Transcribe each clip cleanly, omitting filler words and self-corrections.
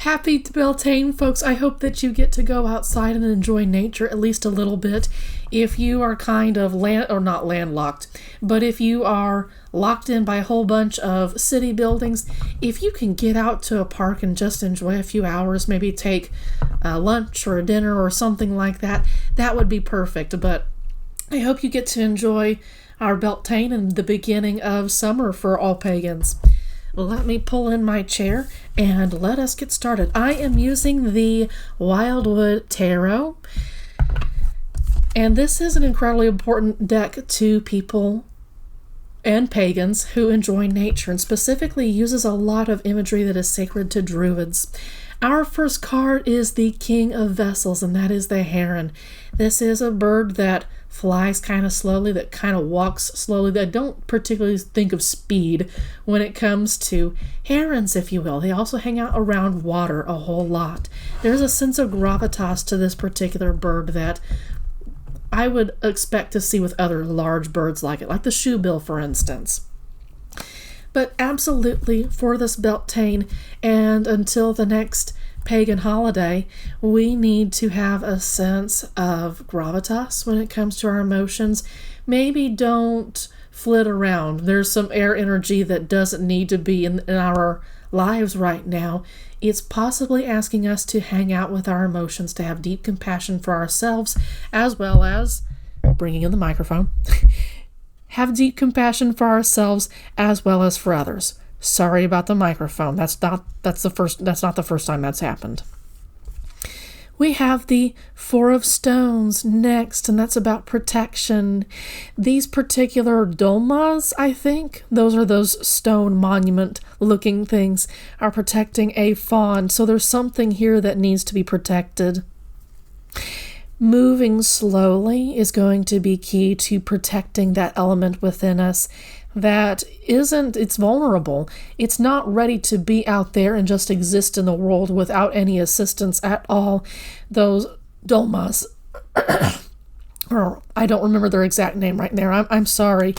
Happy Beltane, folks. I hope that you get to go outside and enjoy nature at least a little bit. If you are kind of not landlocked, but if you are locked in by a whole bunch of city buildings, if you can get out to a park and just enjoy a few hours, maybe take a lunch or a dinner or something like that, that would be perfect. But I hope you get to enjoy our Beltane and the beginning of summer for all pagans. Let me pull in my chair and let us get started. I am using the Wildwood Tarot, and this is an incredibly important deck to people and pagans who enjoy nature, and specifically uses a lot of imagery that is sacred to druids. Our first card is the King of Vessels, and that is the heron. This is a bird that flies kind of slowly, that kind of walks slowly. They don't particularly think of speed when it comes to herons, if you will. They also hang out around water a whole lot. There's a sense of gravitas to this particular bird that I would expect to see with other large birds like it, like the shoebill, for instance. But absolutely, for this Beltane and until the next pagan holiday, we need to have a sense of gravitas when it comes to our emotions. Maybe don't flit around. There's some air energy that doesn't need to be in our lives right now. It's possibly asking us to hang out with our emotions, to have deep compassion for ourselves, as well as bringing in the microphone. Have deep compassion for ourselves as well as for others. Sorry about the microphone. That's not the first time that's happened. We have the Four of Stones next, and that's about protection. These particular dolmas, I think, those are those stone monument looking things, are protecting a fawn. So there's something here that needs to be protected. Moving slowly is going to be key to protecting that element within us that it's vulnerable. It's not ready to be out there and just exist in the world without any assistance at all. Those dolmas, or I don't remember their exact name right now. I'm sorry.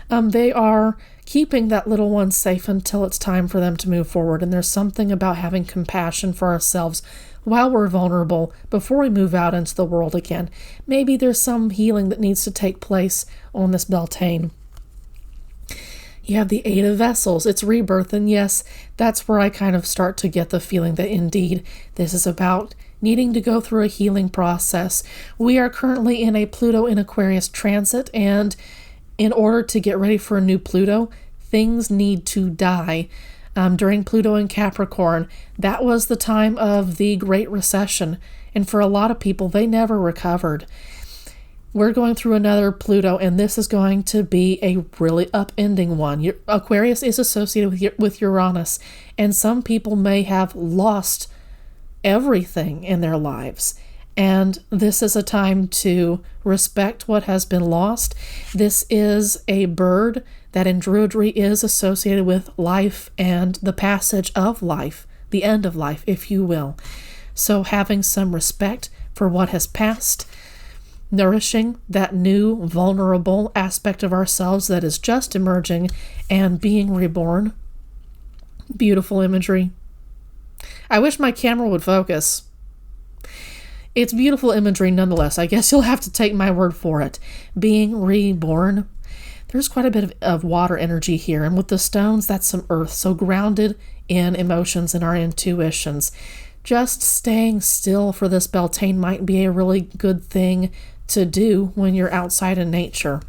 They are keeping that little one safe until it's time for them to move forward. And there's something about having compassion for ourselves while we're vulnerable before we move out into the world again. Maybe there's some healing that needs to take place on this Beltane. You have the Eight of Vessels. It's rebirth, and yes, that's where I kind of start to get the feeling that indeed this is about needing to go through a healing process. We are currently in a Pluto in Aquarius transit, and in order to get ready for a new Pluto, things need to die. During Pluto in Capricorn, that was the time of the Great Recession, and for a lot of people, they never recovered. We're going through another Pluto, and this is going to be a really upending one. Aquarius is associated with Uranus, and some people may have lost everything in their lives. And this is a time to respect what has been lost. This is a bird that in Druidry is associated with life and the passage of life, the end of life, if you will. So having some respect for what has passed, nourishing that new vulnerable aspect of ourselves that is just emerging and being reborn. Beautiful imagery. I wish my camera would focus. It's beautiful imagery nonetheless. I guess you'll have to take my word for it. Being reborn. There's quite a bit of water energy here, and with the stones, that's some earth. So grounded in emotions and our intuitions. Just staying still for this Beltane might be a really good thing to do when you're outside in nature.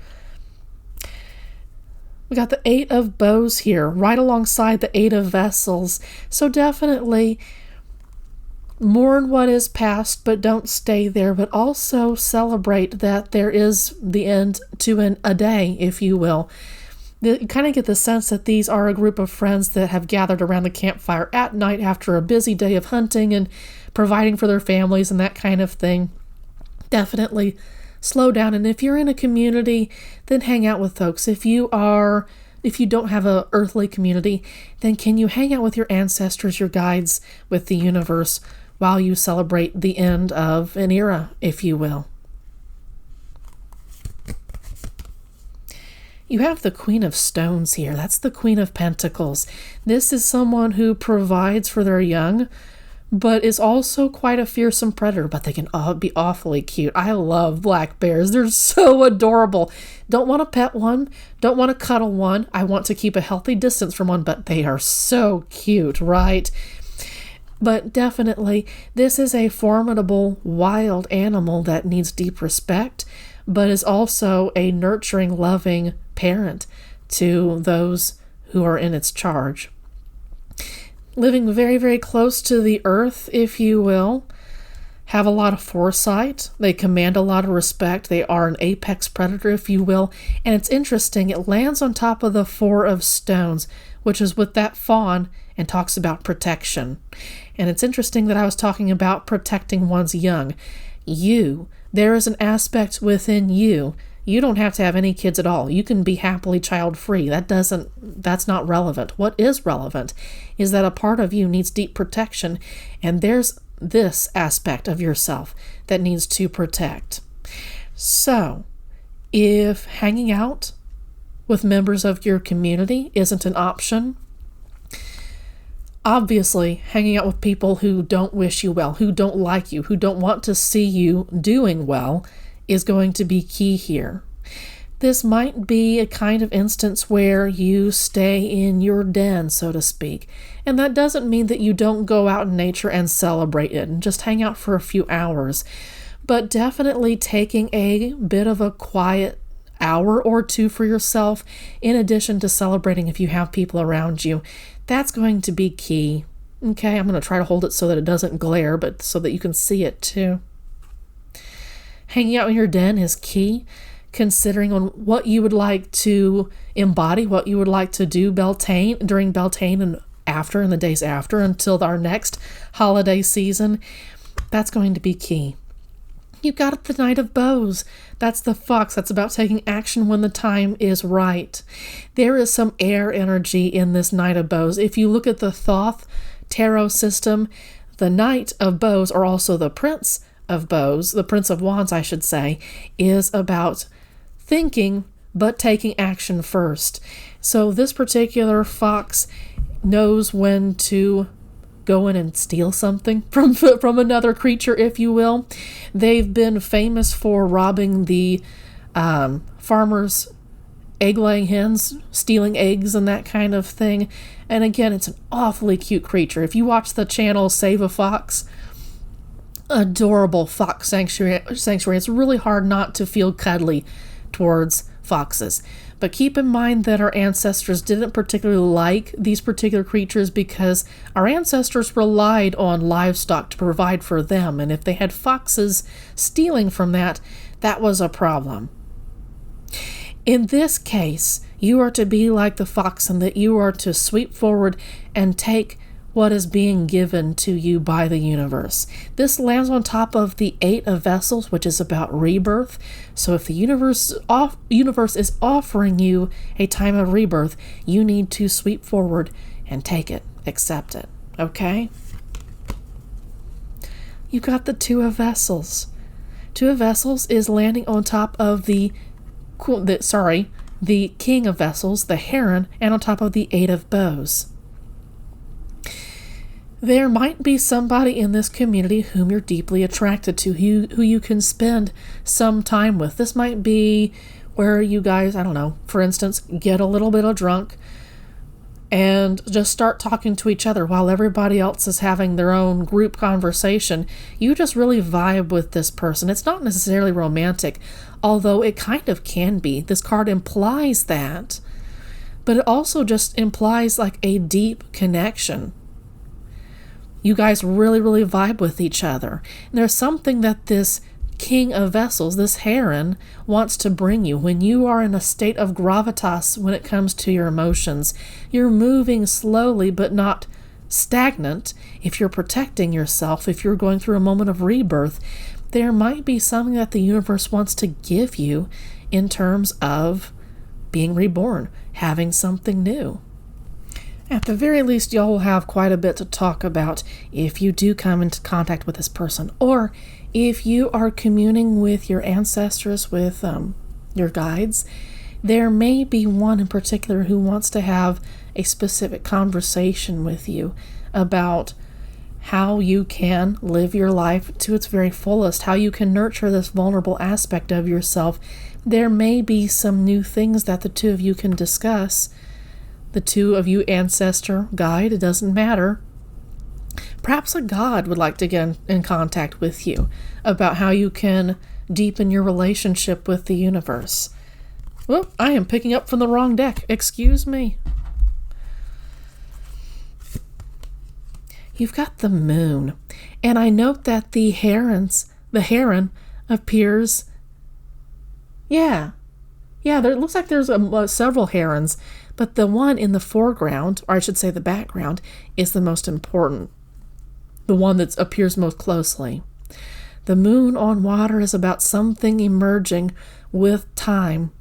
We got the Eight of Bows here, right alongside the Eight of Vessels. So definitely mourn what is past, but don't stay there, but also celebrate that there is the end to a day, if you will. You kind of get the sense that these are a group of friends that have gathered around the campfire at night after a busy day of hunting and providing for their families and that kind of thing. Definitely slow down, and if you're in a community, then hang out with folks. If you don't have an earthly community, then can you hang out with your ancestors, your guides, with the universe, while you celebrate the end of an era, if you will. You have the Queen of Stones here. That's the Queen of Pentacles. This is someone who provides for their young, but is also quite a fearsome predator, but they can all be awfully cute. I love black bears. They're so adorable. Don't want to pet one. Don't want to cuddle one. I want to keep a healthy distance from one, but they are so cute, right? But definitely, this is a formidable wild animal that needs deep respect, but is also a nurturing, loving parent to those who are in its charge. Living very, very close to the earth, if you will, have a lot of foresight. They command a lot of respect. They are an apex predator, if you will. And it's interesting, it lands on top of the Four of Stones, which is with that fawn, and talks about protection. And it's interesting that I was talking about protecting one's young. There is an aspect within you. You don't have to have any kids at all. You can be happily child-free. That's not relevant. What is relevant is that a part of you needs deep protection, and there's this aspect of yourself that needs to protect. So, if hanging out with members of your community isn't an option, obviously, hanging out with people who don't wish you well, who don't like you, who don't want to see you doing well, is going to be key here. This might be a kind of instance where you stay in your den, so to speak. And that doesn't mean that you don't go out in nature and celebrate it and just hang out for a few hours. But definitely taking a bit of a quiet hour or two for yourself, in addition to celebrating if you have people around you, that's going to be key. Okay, I'm going to try to hold it so that it doesn't glare, but so that you can see it too. Hanging out in your den is key, considering on what you would like to embody, what you would like to do during Beltane and after, in the days after, until our next holiday season. That's going to be key. You've got the Knight of Bows. That's the fox. That's about taking action when the time is right. There is some air energy in this Knight of Bows. If you look at the Thoth tarot system, the Knight of Bows, or also the Prince of Bows, the Prince of Wands, I should say, is about thinking but taking action first. So this particular fox knows when to go in and steal something from another creature, if you will. They've been famous for robbing the farmers' egg-laying hens, stealing eggs and that kind of thing. And again, it's an awfully cute creature. If you watch the channel Save a Fox, adorable fox sanctuary. It's really hard not to feel cuddly towards foxes. But keep in mind that our ancestors didn't particularly like these particular creatures because our ancestors relied on livestock to provide for them. And if they had foxes stealing from that, that was a problem. In this case, you are to be like the fox in that you are to sweep forward and take what is being given to you by the universe. This lands on top of the Eight of Vessels, which is about rebirth. So if the universe is offering you a time of rebirth, you need to sweep forward and take it, accept it, okay? You got the Two of Vessels. Two of Vessels is landing on top of the King of Vessels, the Heron, and on top of the Eight of Bows. There might be somebody in this community whom you're deeply attracted to, who you can spend some time with. This might be where you guys, I don't know, for instance, get a little bit of drunk and just start talking to each other while everybody else is having their own group conversation. You just really vibe with this person. It's not necessarily romantic, although it kind of can be. This card implies that, but it also just implies like a deep connection. You guys really, really vibe with each other. And there's something that this King of Vessels, this Heron, wants to bring you. When you are in a state of gravitas when it comes to your emotions, you're moving slowly but not stagnant. If you're protecting yourself, if you're going through a moment of rebirth, there might be something that the universe wants to give you in terms of being reborn, having something new. At the very least, y'all will have quite a bit to talk about if you do come into contact with this person, or if you are communing with your ancestors, with your guides. There may be one in particular who wants to have a specific conversation with you about how you can live your life to its very fullest, how you can nurture this vulnerable aspect of yourself. There may be some new things that the two of you can discuss. The two of you, ancestor, guide, it doesn't matter. Perhaps a god would like to get in contact with you about how you can deepen your relationship with the universe. Whoop, I am picking up from the wrong deck. Excuse me. You've got the moon. And I note that the heron appears. Yeah, there it looks like there's several herons, but the one in the foreground, or I should say the background, is the most important. The one that appears most closely. The moon on water is about something emerging with time.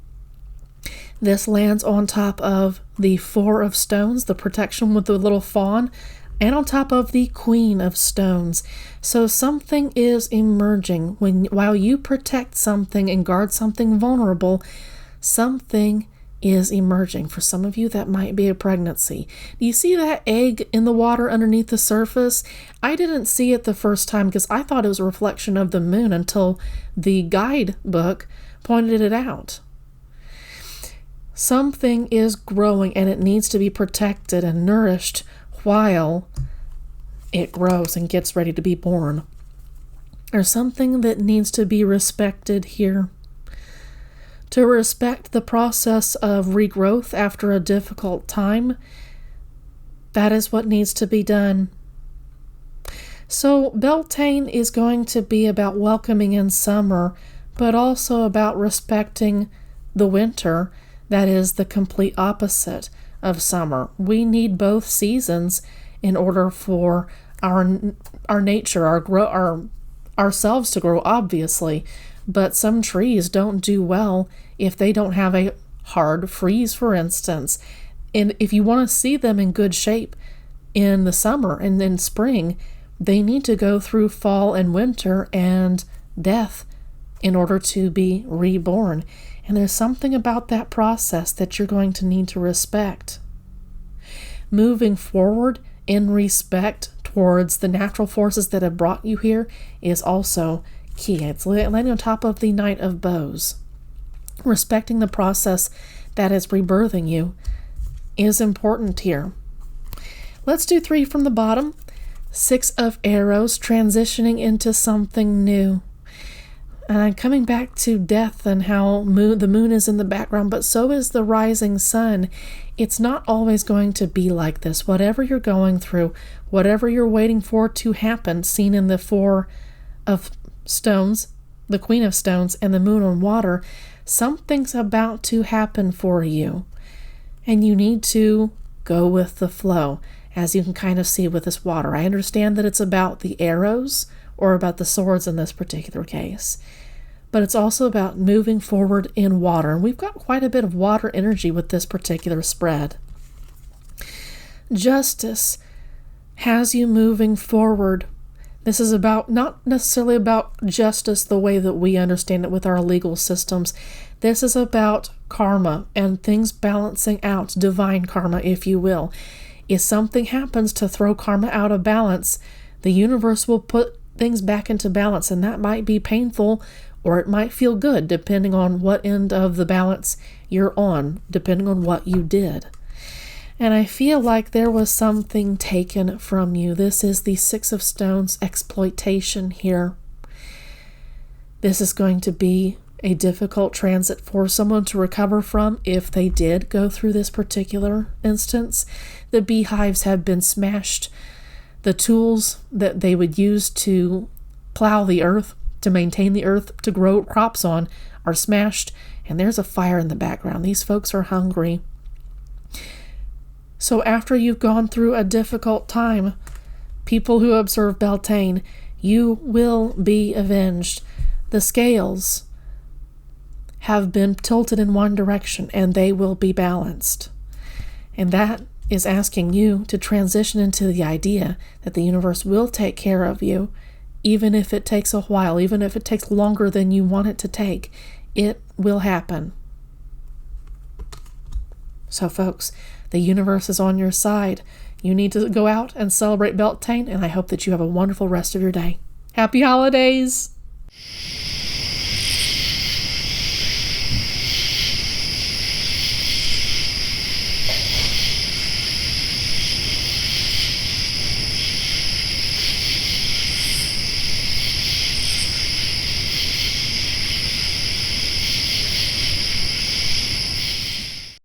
This lands on top of the Four of Stones, the protection with the little fawn, and on top of the Queen of Stones. So something is emerging. While you protect something and guard something vulnerable, something is emerging. For some of you, that might be a pregnancy. Do you see that egg in the water underneath the surface? I didn't see it the first time because I thought it was a reflection of the moon until the guidebook pointed it out. Something is growing and it needs to be protected and nourished while it grows and gets ready to be born. There's something that needs to be respected here. To respect the process of regrowth after a difficult time, that is what needs to be done. So Beltane is going to be about welcoming in summer, but also about respecting the winter. That is the complete opposite of summer. We need both seasons in order for our nature, ourselves to grow, obviously. But some trees don't do well if they don't have a hard freeze, for instance. And if you want to see them in good shape in the summer and in spring, they need to go through fall and winter and death in order to be reborn. And there's something about that process that you're going to need to respect. Moving forward in respect towards the natural forces that have brought you here is also key. It's landing on top of the Knight of Bows. Respecting the process that is rebirthing you is important here. Let's do 3 from the bottom. 6 of Arrows, transitioning into something new. Coming back to death and how the moon is in the background, but so is the rising sun. It's not always going to be like this. Whatever you're going through, whatever you're waiting for to happen, seen in the Four of Stones, the Queen of Stones, and the moon on water, something's about to happen for you. And you need to go with the flow, as you can kind of see with this water. I understand that it's about the arrows, or about the swords in this particular case. But it's also about moving forward in water. And we've got quite a bit of water energy with this particular spread. Justice has you moving forward. This is about not necessarily about justice the way that we understand it with our legal systems. This is about karma and things balancing out, divine karma, if you will. If something happens to throw karma out of balance, the universe will put things back into balance, and that might be painful or it might feel good depending on what end of the balance you're on, depending on what you did. And I feel like there was something taken from you. This is the 6 of Stones exploitation here. This is going to be a difficult transit for someone to recover from if they did go through this particular instance. The beehives have been smashed. The tools that they would use to plow the earth, to maintain the earth, to grow crops on, are smashed, and there's a fire in the background. These folks are hungry. So after you've gone through a difficult time, people who observe Beltane, you will be avenged. The scales have been tilted in one direction, and they will be balanced. And that is asking you to transition into the idea that the universe will take care of you, even if it takes a while, even if it takes longer than you want it to take. It will happen. So folks, the universe is on your side. You need to go out and celebrate Beltane, and I hope that you have a wonderful rest of your day. Happy holidays!